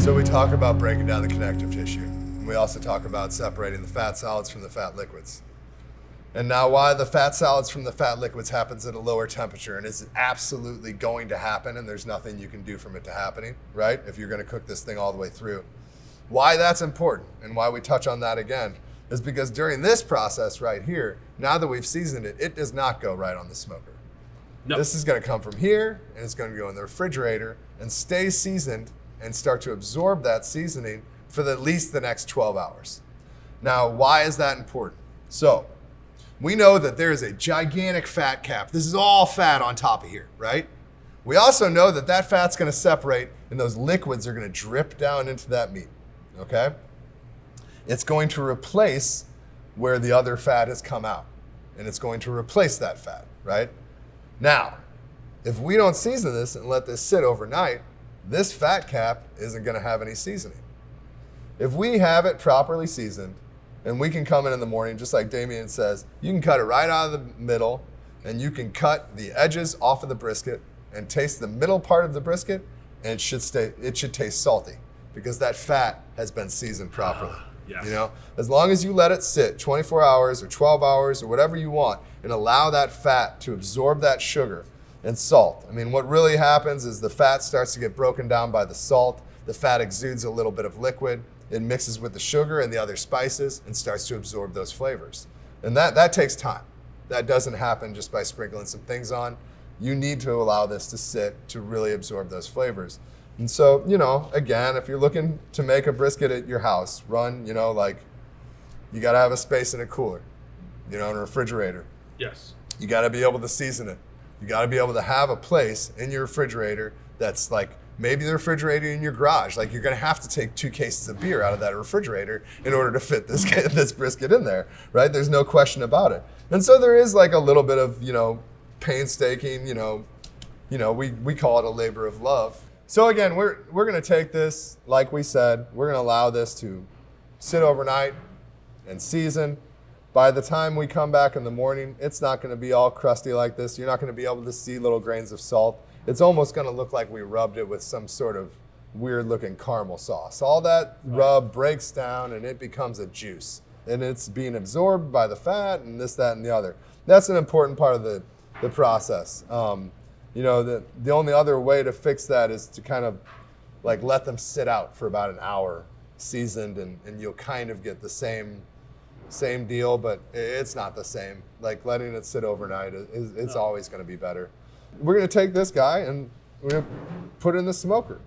So we talk about breaking down the connective tissue. And we also talk about separating the fat solids from the fat liquids. And now why the fat solids from the fat liquids happens at a lower temperature and is absolutely going to happen, and there's nothing you can do from it to happening, right? If you're gonna cook this thing all the way through. Why that's important and why we touch on that again is because during this process right here, now that we've seasoned it, it does not go right on the smoker. No. This is gonna come from here and it's gonna go in the refrigerator and stay seasoned and start to absorb that seasoning for at least the next 12 hours. Now, why is that important? So, we know that there is a gigantic fat cap. This is all fat on top of here, right? We also know that that fat's gonna separate and those liquids are gonna drip down into that meat, okay? It's going to replace where the other fat has come out, and it's going to replace that fat, right? Now, if we don't season this and let this sit overnight, this fat cap isn't gonna have any seasoning. If we have it properly seasoned, and we can come in the morning, just like Damian says, you can cut it right out of the middle, and you can cut the edges off of the brisket and taste the middle part of the brisket, and it should taste salty because that fat has been seasoned properly. Yes. You know, as long as you let it sit 24 hours or 12 hours or whatever you want and allow that fat to absorb that sugar and salt. I mean, what really happens is the fat starts to get broken down by the salt. The fat exudes a little bit of liquid. It mixes with the sugar and the other spices and starts to absorb those flavors. And that takes time. That doesn't happen just by sprinkling some things on. You need to allow this to sit to really absorb those flavors. And so, you know, again, if you're looking to make a brisket at your house, you gotta have a space in a cooler, in a refrigerator. Yes. You gotta be able to season it. You gotta be able to have a place in your refrigerator that's like, maybe the refrigerator in your garage. Like you're gonna have to take 2 cases of beer out of that refrigerator in order to fit this brisket in there, right? There's no question about it. And so there is like a little bit of, painstaking, we call it a labor of love. So again, we're gonna take this, like we said, we're gonna allow this to sit overnight and season. By the time we come back in the morning, it's not gonna be all crusty like this. You're not gonna be able to see little grains of salt. It's almost gonna look like we rubbed it with some sort of weird looking caramel sauce. All that rub breaks down and it becomes a juice. And it's being absorbed by the fat and this, that, and the other. That's an important part of the process. The only other way to fix that is to kind of like let them sit out for about an hour seasoned and you'll kind of get the same deal, but it's not the same. Like letting it sit overnight, it's always gonna be better. We're gonna take this guy and we're gonna put it in the smoker.